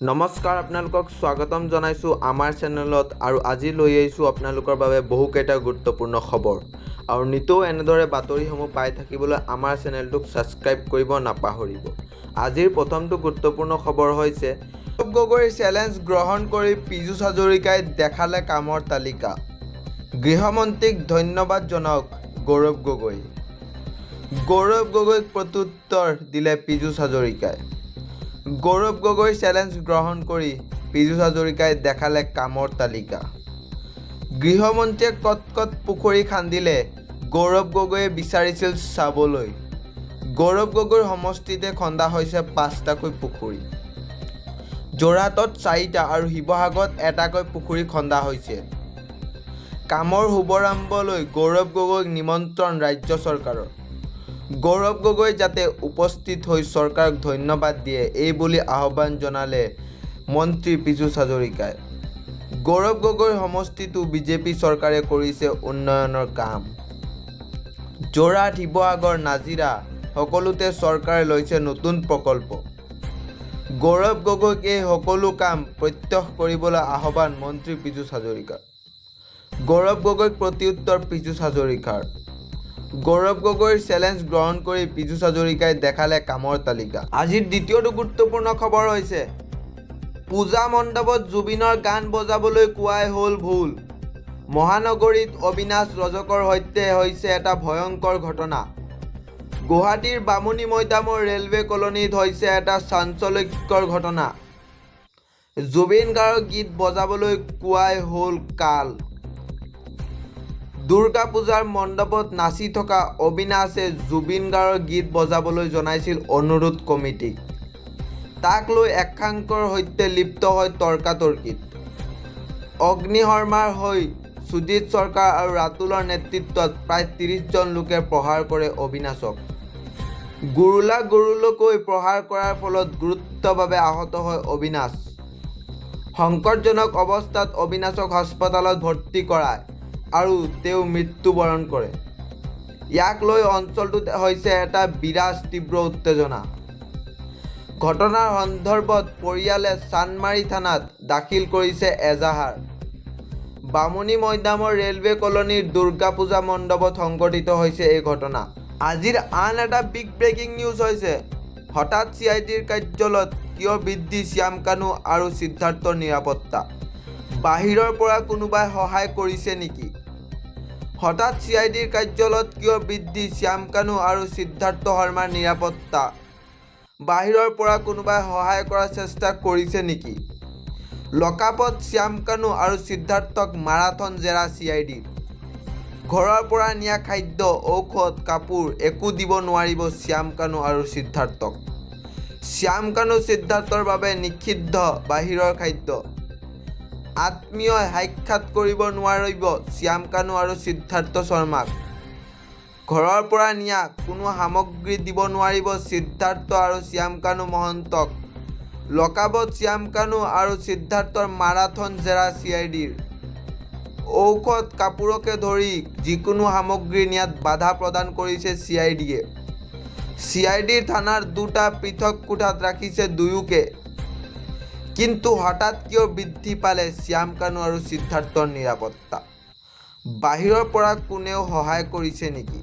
নমস্কাৰ, আপোনালোকক স্বাগতম জনাইছোঁ আমাৰ চেনেলত। আৰু আজি লৈ আহিছোঁ আপোনালোকৰ বাবে বহুকেইটা গুৰুত্বপূৰ্ণ খবৰ। আৰু নিতৌ এনেদৰে বাতৰিসমূহ পাই থাকিবলৈ আমাৰ চেনেলটোক ছাবস্ক্ৰাইব কৰিব নাপাহৰিব। আজিৰ প্ৰথমটো গুৰুত্বপূৰ্ণ খবৰ হৈছে গৌৰৱ গগৈৰ চেলেঞ্জ গ্ৰহণ কৰি পীযুষ হাজৰিকাই দেখালে কামৰ তালিকা। গৃহমন্ত্ৰীক ধন্যবাদ জনাওক গৌৰৱ গগৈ। গৌৰৱ গগৈক প্ৰত্যুত্তৰ দিলে পীযুষ হাজৰিকাই। গৌৰৱ গগৈৰ চেলেঞ্জ গ্ৰহণ কৰি পীযুষ হাজৰিকাই দেখালে কামৰ তালিকা। গৃহমন্ত্ৰীয়ে কট কট পুখুৰী খান্দিলে গৌৰৱ গগৈয়ে বিচাৰিছিল চাবলৈ। গৌৰৱ গগৈৰ সমষ্টিতে খন্দা হৈছে ৫টাকৈ পুখুৰী। যোৰহাটত ৪টা আৰু শিৱসাগৰত এটাকৈ পুখুৰী খন্দা হৈছে। কামৰ শুভাৰম্ভলৈ গৌৰৱ গগৈক নিমন্ত্ৰণ ৰাজ্য চৰকাৰৰ। গৌৰৱ গগৈ যাতে উপস্থিত হৈ চৰকাৰক ধন্যবাদ দিয়ে এই বুলি আহ্বান জনালে মন্ত্ৰী পীযুষ হাজৰিকাই। গৌৰৱ গগৈৰ সমষ্টিতো বিজেপি চৰকাৰে কৰিছে উন্নয়নৰ কাম। যোৰহাট, শিৱসাগৰ, নাজিৰা সকলোতে চৰকাৰে লৈছে নতুন প্ৰকল্প। গৌৰৱ গগৈক এই সকলো কাম প্ৰত্যক্ষ কৰিবলৈ আহ্বান মন্ত্ৰী পীযুষ হাজৰিকাৰ। গৌৰৱ গগৈক প্ৰত্যুত্তৰ পীযুষ হাজৰিকাৰ। গৌৰৱ গগৈৰ চেলেঞ্জ গ্ৰহণ কৰি পীযুষ হাজৰিকাই দেখালে কামৰ তালিকা। আজিৰ দ্বিতীয়টো গুৰুত্বপূৰ্ণ খবৰ হৈছে পূজা মণ্ডপত জুবিনৰ গান বজাবলৈ কোৱাই হ'ল ভুল। মহানগৰীত অবিনাশ ৰজকৰ সৈতে হৈছে এটা ভয়ংকৰ ঘটনা। গুৱাহাটীৰ বামুণী মৈদামৰ ৰেলৱে কলনীত হৈছে এটা চাঞ্চল্যকৰ ঘটনা। জুবিন গাৰ্গক গীত বজাবলৈ কোৱাই হ'ল কাল। দুৰ্গা পূজাৰ মণ্ডপত নাচি থকা অবিনাশে জুবিন গাৰ্গৰ গীত বজাবলৈ জনাইছিল অনুৰোধ কমিটিক। তাক লৈ একাংশৰ সৈতে লিপ্ত হয় তৰ্কাতৰ্কিত। অগ্নি শৰ্মাৰ হৈ সুজিত চৰকাৰ আৰু ৰাতুলৰ নেতৃত্বত প্ৰায় ৩০জন লোকে প্ৰহাৰ কৰে অবিনাশক। গুৰুলাকৈ প্ৰহাৰ কৰাৰ ফলত গুৰুতৰভাৱে আহত হয় অবিনাশ। সংকটজনক অৱস্থাত অবিনাশক হাস্পতালত ভৰ্তি কৰায় আৰু তেওঁ মৃত্যুবৰণ কৰে। ইয়াক লৈ অঞ্চলটোত হৈছে এটা বিৰাজ তীব্ৰ উত্তেজনা। ঘটনাৰ সন্দৰ্ভত পৰিয়ালে চান্দমাৰি থানাত দাখিল কৰিছে এজাহাৰ। বামুণী মৈদামৰ ৰেলৱে কলনীৰ দুৰ্গা পূজা মণ্ডপত সংঘটিত হৈছে এই ঘটনা। আজিৰ আন এটা বিগ ব্ৰেকিং নিউজ হৈছে হঠাৎ CIDৰ কাৰ্যালয়ত কিয় বৃদ্ধি শ্যাম কানু আৰু সিদ্ধাৰ্থৰ নিৰাপত্তা। বাহিৰৰ পৰা কোনোবাই সহায় কৰিছে নেকি? হঠাৎ CIDৰ কাৰ্যালয়ত কিয় বৃদ্ধি শ্যাম কানু আৰু সিদ্ধাৰ্থ শৰ্মাৰ নিৰাপত্তা। বাহিৰৰ পৰা কোনোবাই সহায় কৰাৰ চেষ্টা কৰিছে নেকি? লকআপত শ্যাম কানু আৰু সিদ্ধাৰ্থক মাৰাথন জেৰা CIDৰ। ঘৰৰ পৰা নিয়া খাদ্য, ঔষধ, কাপোৰ একো দিব নোৱাৰিব শ্যাম কানু আৰু সিদ্ধাৰ্থক। শ্যাম কানু সিদ্ধাৰ্থৰ বাবে নিষিদ্ধ বাহিৰৰ খাদ্য। আত্মীয়ই সাক্ষাৎ কৰিব নোৱাৰিব শ্যাম কানু আৰু সিদ্ধাৰ্থ শৰ্মাক। ঘৰৰ পৰা নিয়া কোনো সামগ্ৰী দিব নোৱাৰিব সিদ্ধাৰ্থ আৰু শ্যাম কানু মহন্তক। লকআপত শ্যাম কানু আৰু সিদ্ধাৰ্থৰ মাৰাথন জেৰা CIDৰ। ঔষধ, কাপোৰকে ধৰি যিকোনো সামগ্ৰী নিয়াত বাধা প্ৰদান কৰিছে CIDয়ে। CIDৰ থানাৰ দুটা পৃথক কোঠাত ৰাখিছে দুয়োকে। কিন্তু হঠাৎ কিয় বৃদ্ধি পালে শ্যাম কানু আৰু সিদ্ধাৰ্থৰ নিৰাপত্তা? বাহিৰৰ পৰা কোনেও সহায় কৰিছে নেকি?